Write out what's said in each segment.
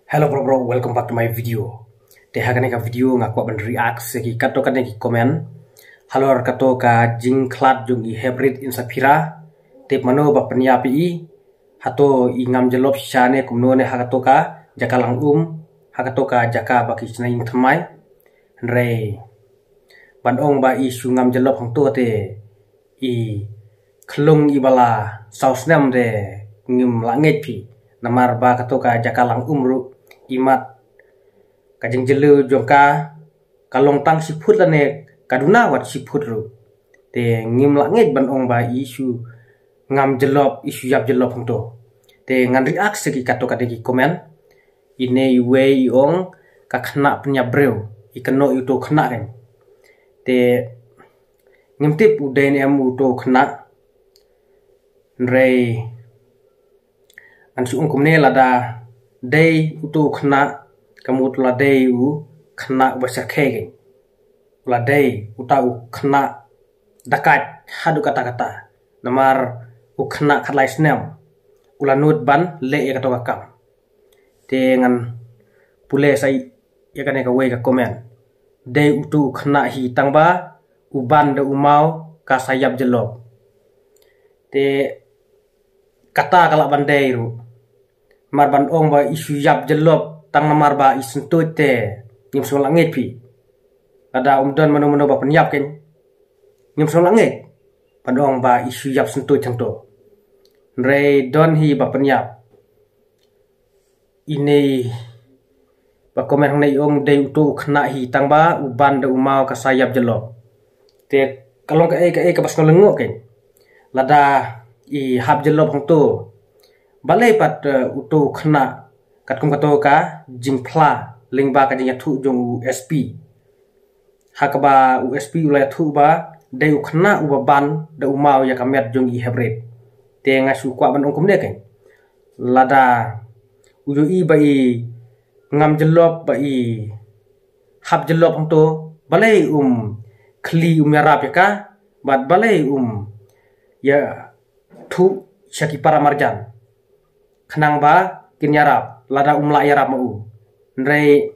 Hello bro, welcome back to my video. Tehagane ka video ngaku ban react segi kato kane ki comment. Halor kato ka jingklat jung I hybrid insapira. Tip mano ba penya pi hato I ngam jelop shane kumno ne hakato ka jakalang hakato ka jaka baki chnaing thamai. Re ban ong ba I su ngam jelop hang to te I klung I bala sausnam de ngim langit pi. Namar ba kato ka jakalang ru imat kajeng jelu jongka kalong tang siput lane kaduna wat siput ru te ngim langit ban ong ba isu ngam jelop isu yap jelop hangto te ngan react segi kato kadegi komen ine we ong ka khna pnya breu ikeno itu khna kan te ngimtip udain em uto khna re an suung kumne lada day utu khna kamu tula day u khna basakhe ula day uta u khna dakat hadu kata-kata namar u khna khalai snem ula nut ban le ya kata wakam te ngan pule sai ya kane ka we ka comment day utu khna hi tangba u ban de umau ka sayap jelop te kata kala bandai ru marban ong ba isu yap jelop tang namar ba isentut te nyim so langit pi ada umdan mano ba penyap ken nyim so langit padong ba isu yap sentut chang to re don hi ba penyap ini ba komen hang nei ong dei tu khna hi tang ba uban de umau ka sayap jelop te kalong ka e ka bas lengo ken lada I hab jelop hang to balai pat uto khna kat kum kato ka jingpla lingba ka jing thu jong USP hakaba USP ulai thu ba dei khna uban de umau ya kamet jong I hybrid te ngasu kwa ban ong kum ne ken lada uyo I ba I ngam jelop ba I hab jelop hang to balai khli merap ya ka bat balai ya thu syaki para marjan khnang ba kin yarap lada umla yarap mau ndre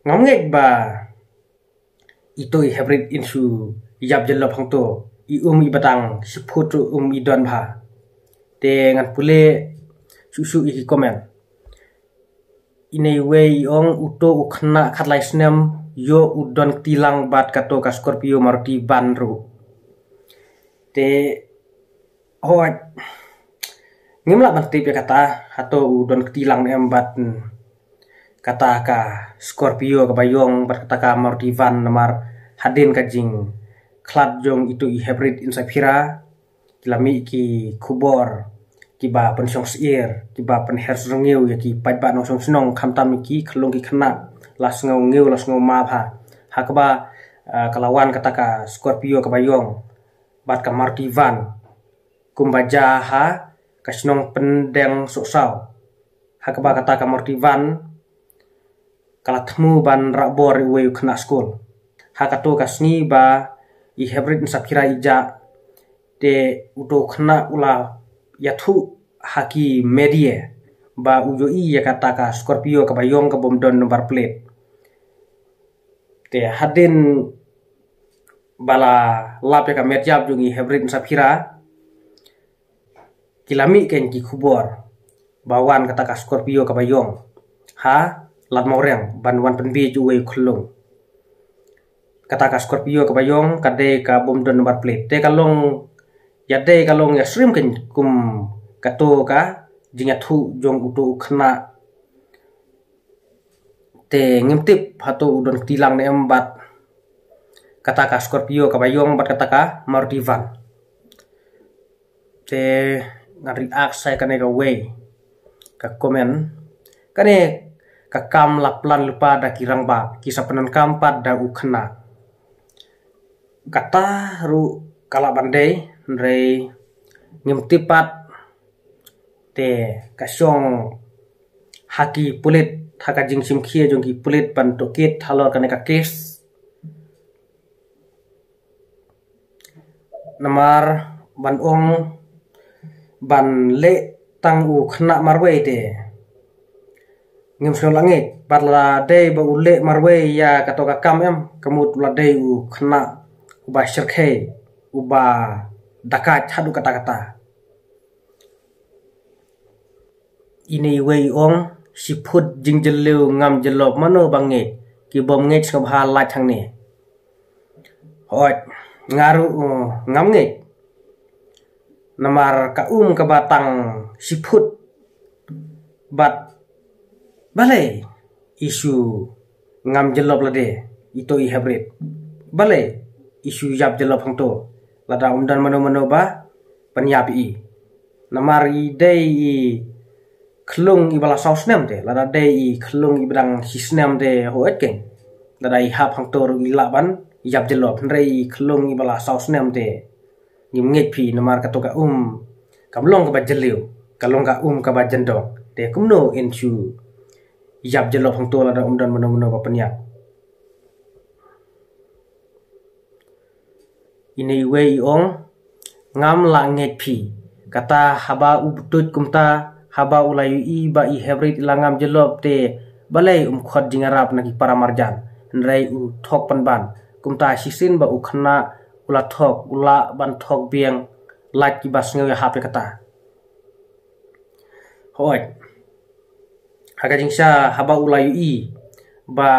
ngamngek ba itu hybrid insu yap jelop hang to I I batang siput I don bha te ngan pule susu I komen ine we ong uto ukhna khatlai snem yo udon tilang bat kato ka Scorpio Maruti Banru te hoat ngimla bantip ya kata atau udon ketilang embat kata ka Scorpio ka bayong bat kata ka Maruti Van namar hadin kajing klat jong itu I hybrid insapira kilami ki kubor kiba pensyong seir kiba penher sengeu ya ki pajba nong song senong khamtam ki khlong ki khna las ngau ngeu las ngau ma pha hakba kalawan kata ka Scorpio ka bayong bat ka Maruti Van kumbaja ha kasnong pendeng soksau hakaba kata ka Maruti Van kala thmu ban rabor we khna school hakato kasni ba I hybrid insapira ija te uto khna ula yathu haki medie ba ujo I ya kata ka Scorpio ka bayong ka bomdon number plate te hadin bala lap ya ka medjab jungi hybrid insapira kilami ken ki khubor bawan kata ka Scorpio ka bayong ha lat moreng banwan penbi juwe khulung kata ka Scorpio ka bayong kade ka bomdon number plate te kalong yade kalong ya shrim ken kum kato ka jinga thu jong utu khna te ngimtip hato udon tilang ne embat kata ka Scorpio ka bayong bat kata ka Maruti Van te ngan react saya kane ka way ka komen kane ka kam laplan lupa da kirang ba kisah penan kampat da ukhna kata ru kala bandai ndre ngimtipat te kasyong haki pulit haka jing simkhie jong ki pulit pan tokit halor kane ka kes namar ban ong ban le tang u khna marwei te ngem sngol langit bat la dei ba ule marwe ya katoka kam em kemut la dei u khna uba syirkhe uba dakat hadu kata-kata ini wei ong siput jing jeleu ngam jelop mano bange ki bom nge skabha la thang ne hoi ngaru ngam nge namar ka ka batang siput bat bale isu ngam jelop lade ito I hybrid bale isu yap jelop hang to lada umdan mano ba penyapi namari dei klung I bala saus nem de lada dei klung I bidang hisnem de hoet ken lada I hap hang to ru ilaban yap jelop rei klung I bala saus nem de ngim ngek pi namar katoka kamlong ka bajeliu kalong ka ka bajendong de kumno enchu yap jelop hang to lada umdan mano ba penyak ini wei ong ngam la ngek pi kata haba ubtut kumta haba ulayu I ba I hybrid ilangam jelop te balai khot jingarap naki para marjan nrai u thok panban kumta sisin ba ukhna ula thok ula ban thok biang lak ki bas ngeu hape kata hoi haga jingsa haba ulayu I ba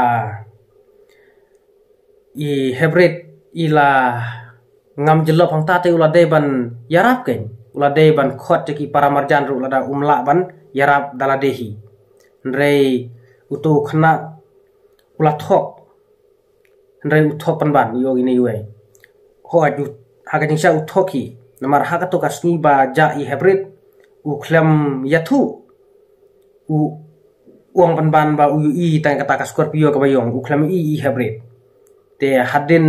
I hybrid ila ngam jelop hang ta te ula de ban yarap ken ula de ban khot ki para marjan ru lada umla ban yarap daladehi nrei utu khna ula thok nrei uthok pan ban yogi ne yue ho aju haga jingsa uthoki namar haga to kasni ba ja I hybrid u khlem yathu u uang pan ban ba u I tang kata ka Scorpio ka bayong u khlem I hybrid te hadin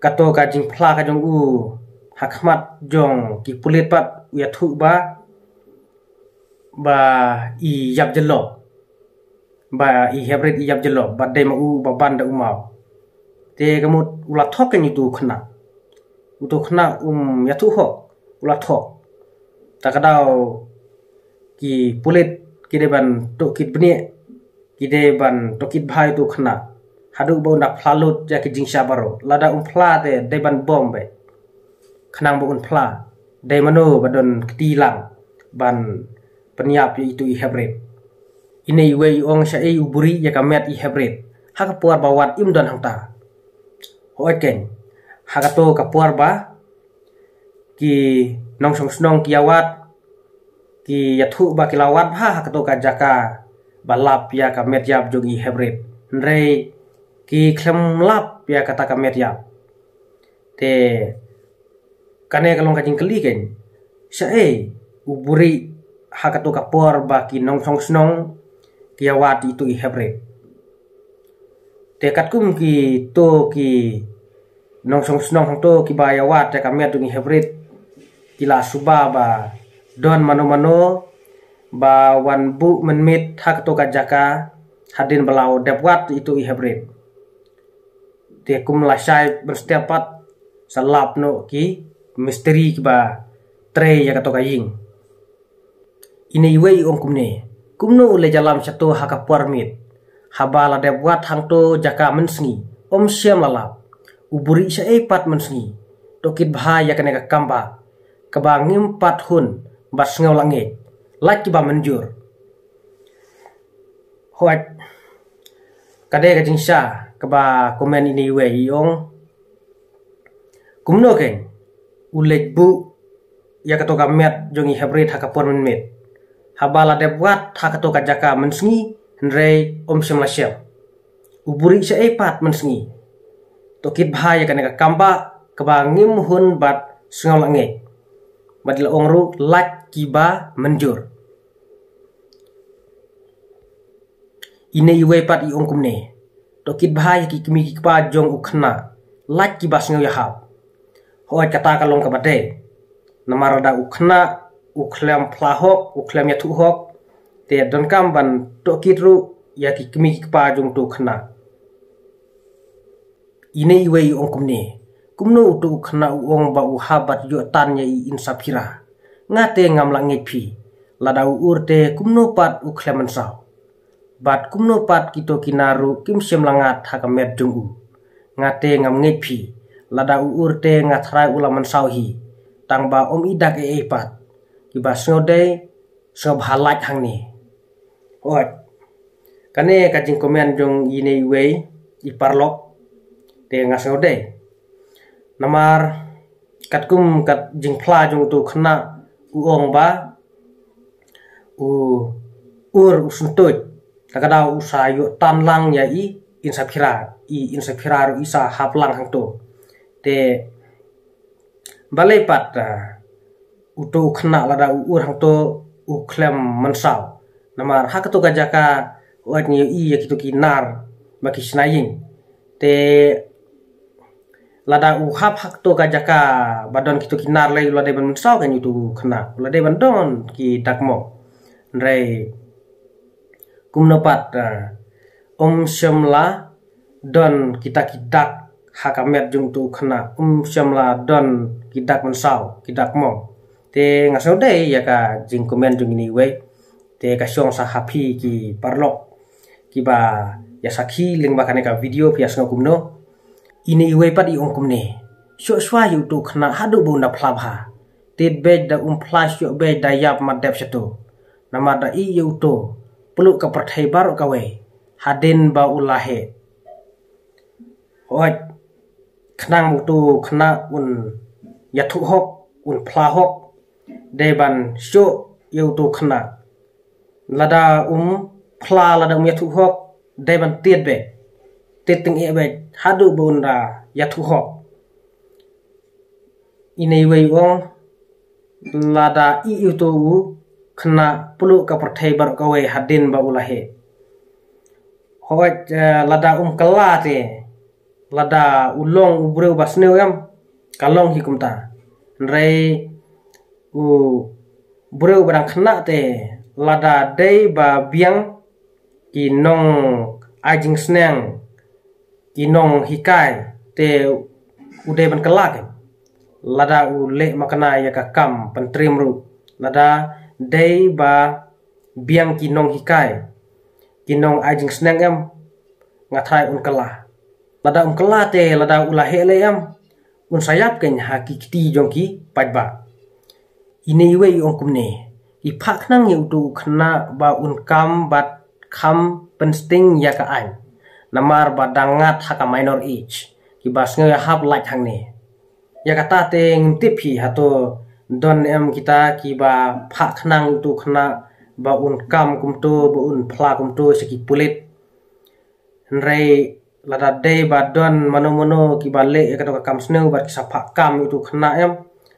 kato ka jing phla ka jong u hakmat jong ki pulit pat yathu ba I yap jelop ba I hybrid I yap jelop ba de ma u ba ban da umau te kamut ula thok kan itu khna utu khna yathu ho ula thok ta kadau ki pulit ki de ban to kit bni ki de ban to kit bhai tu khna hadu bo nak phlalut ja ki jingsa baro lada phla de ban bombe khnang bo phla de mano badon ktilang ban penyap itu I hybrid ini wei ong sha e uburi ya kamet I hybrid hak puar bawat imdan hangta hoken hakato kapuar ba ki nong song snong kiawat ki yathu ba kilawat ha hakato ka jaka balap ya kamet yap jogi hybrid nrei ki khlem lap ya kata kamet yap te kane kalong kajing keli ken sha e uburi hakato kapuar ba ki nong song snong kiawat itu I hybrid te katkum ki to ki nong song snong hang to ki bayawat te kamet tu I hybrid kila suba ba don mano ba wan bu menmit hak to ka jaka hadin belau depwat itu I hybrid te kum la sai berstepat salap no ki misteri ki ba tre ya ka to ka ying ini wei om kumno ule jalam satu haka puarmit habala depwat hang to jaka mensngi om siam lalap uburi sa epat mensngi tokit bhaya kane ka kamba kabangim pat hun bas ngau lange laki ba menjur hoat kade ka jingsa kaba komen ini we yong kumno ken ulek bu ya kato kamet jongi hybrid hakapur menmet habala debwat hakato kajaka mensngi nrei om semlasyam uburi sa epat mensngi tokit bhaya kane ka kamba kabangim hun bat sngau lange badil ongru lak kiba menjur ine iwe pat I ongkumne tokit bhaya ki kimi ki pa jong ukhna lak kiba sngau yahap hoat kata kalong kabade namarada ukhna ukhlem plahok ukhlem yathu hok te don kam ban tokit ru ya ki kimi ki pa jong tu khna ine iwe ongkumne kumno utu khna uong ba uhabat yo tan ya I insapira ngate ngam lange phi lada urte kumno pat ukleman saw. Bat kumno pat kito kinaru kim syem langat hakamet jungu. Ngate ngam ngepi lada urte ngatrai ulaman saw hi. Tangba idak pat. Kiba snode sob halat hang ni. Ot. Kane kajing komen jong ini way iparlok te ngasnode. Namar katkum kat jing pla jong tu khna uong ba ur usuntut takada usayo tanlang ya insapira isa haplang hang to te balai pat uto khna lada ur hang to uklem mansaw namar hakato gajaka wat ni ya kitu kinar baki snayin te lada hap hak to gajaka badon kitu kinar lai lada ban mansaw kan itu khna lada ban don ki dakmo rei kumnopat syamla don kita kidak hakamet jung tu khna syamla don kidak mansaw kidak mo te ngasode ya ka jing komen jung ini we te ka syong sa happy ki parlok ki ba ya sakhi ling ba ka video pias kumno ini we pat i kumne syo swa yu tu khna hadu bu na phlabha tit be da plus yo be da yap madep satu nama da i yu to peluk ka perthai bar ka we hadin ba ulahe oi khnang tu khna yathu hok phla hok deban syo yu tu khna lada phla lada yathu hok deban tiet be titing e be hadu bunda yathu hok ini we ong lada i yu tu khna peluk ka perthai bar ka we hadin ba ulahe hoj lada kala te lada ulong ubreu basneu yam kalong hikumta rei breu barang khna te lada dei ba biang kinong ajing sneng kinong hikai te ude ban kelak lada ule makana ya ka kam pentrim ru lada dei ba biang kinong hikai kinong ajing sneng em ngathai kala lada kala te lada ulahe le em sayap ken hakikti jongki pajba ini we kumne ipak nang yu tu khna ba kam bat kham pensting ya ka an namar badangat haka minor age ki bas nge hap like hang ne ya kata te ngtip hi hato don em kita ki ba phak nang tu khna ba kam kumto ba phla kumto seki pulit rei lada dei ba don mano ki ba le ya kata kam sneu ba kisa phak kam itu khna em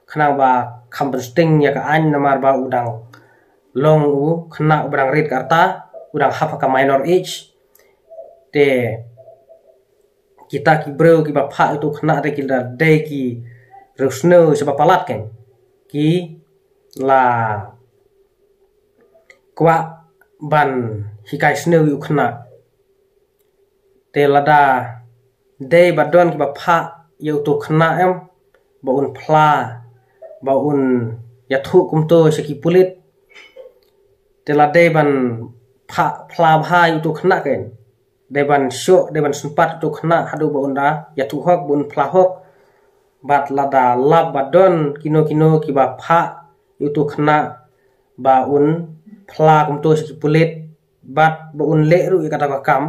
khna ba kham pensting ya ka an namar ba udang long khna ubrang rit karta udang hap ka minor age te kita ki bro ki ba phak itu khna te kita dei ki rusno sebab palat ken ki la kwa ban hikai sneu yu khna te lada dei badon ki ba pha yu tu khna em ba phla ba yathu kumto seki pulit te la dei ban phla bha yu tu khna ken deban syo deban sempat tu khna hadu ba da yathu hok bun phla hok bat lada lab badon kino ki ba pha yu tu khna ba phla kumto seki pulit bat ba le ru kata ka kam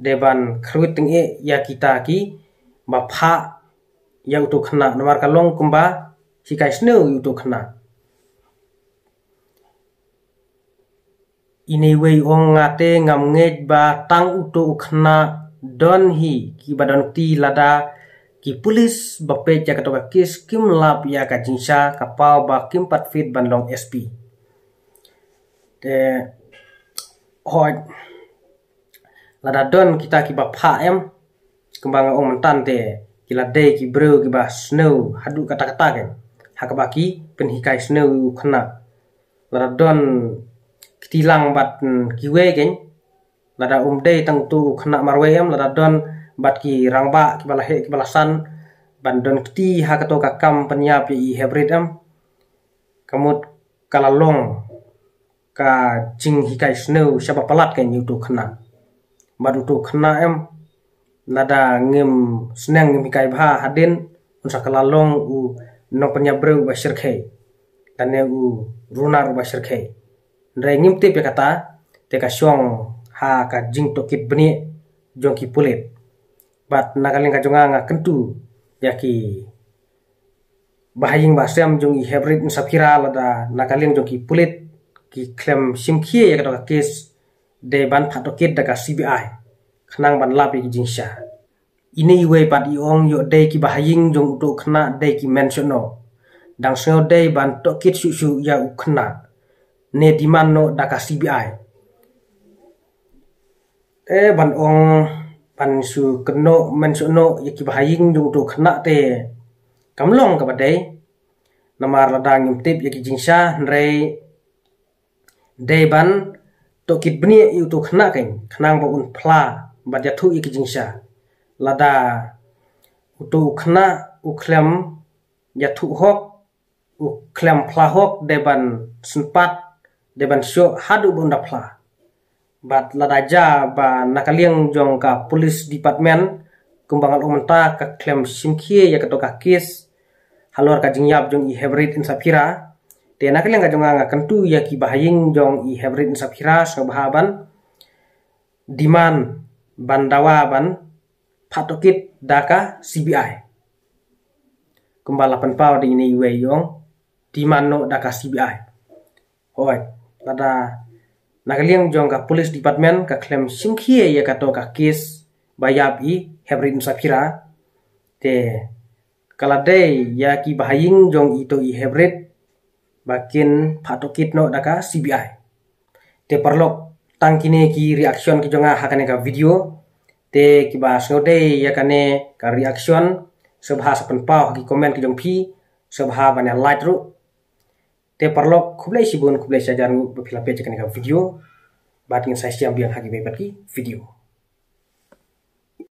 deban khruit ting e ya kita ki ba pha ya tu khna namar kalong kumba hikai sneu yu tu khna ini we ong ngate ngam ngej ba tang utu khna don hi ki badon ti lada ki pulis ba pe ja ka kis kim lap ya ka jinsha ka pau ba kim pat fit ban long sp te hoj lada don kita ki ba pha em kembang ong mentan te kila dei ki bro ki ba snow hadu kata-kata ken hakabaki pen hikai snow khna lada don kitilang bat kiwe ken lada dei tang tu khna marwe em lada don bat ki rangba ki balahe ki balasan bandon kti hakato ka kam penyap i hybrid em kamut kalalong ka jing hikai snow siapa pelat kan yutu kena badu tu kena nada ngem seneng ngem hikai bha hadin unsa kalalong u no penyabreu ba sirkhei tane u runar ba sirkhei ndre ngim te pe kata te ka syong ha ka jing tokit beni jongki pulit bat nagaling ka jonga nga kentu yaki bahaying basem jong i hybrid sapira lada nagaling jongki pulit ki klem simkie ya ka kes de ban phatokit da ka CBI khnang ban lapi ki jingsha ini iwe pat iong yo de ki bahaying jong to khna de ki mentiono dang seo de ban tokit su ya u khna ne diman no da ka CBI ban ong pan su keno mentiono ya ki bahaying jong to khna te kamlong ka badai namar ladang ngimtip ya ki jingsha nrei deban tokit beni yu to khna kain khnang ba un phla ba jathu ik jingsha lada utu khna u klem jathu hok u klem phla hok deban sempat deban syo hadu bunda phla bat lada ja ba nakaliang jong ka police department kumbangal umenta ka klem simkie ya ka kis halor ka jingyap jong i hybrid sapira te nakaliang ka jong nga kentu ya ki bahaying jong i hybrid sapira so bahaban diman bandawa ban phatokit daka CBI kumbala panpau di ini we yong diman no daka CBI hoi lada nakaliang jong ka police department ka klem simkie ya ka kis bayab i hybrid sapira te kaladei ya ki bahaying jong ito i hybrid bakin phatokit no daka CBI te perlok tangkine ki reaction ki jonga hakane ka video te ki ba sode ya kane ka reaction sebha sapen pau ki comment ki jong phi sebha banya like ru te perlok khublai sibun khublai sajan bepila page kane ka video bat ngin sai siam biang hagi bebat ki video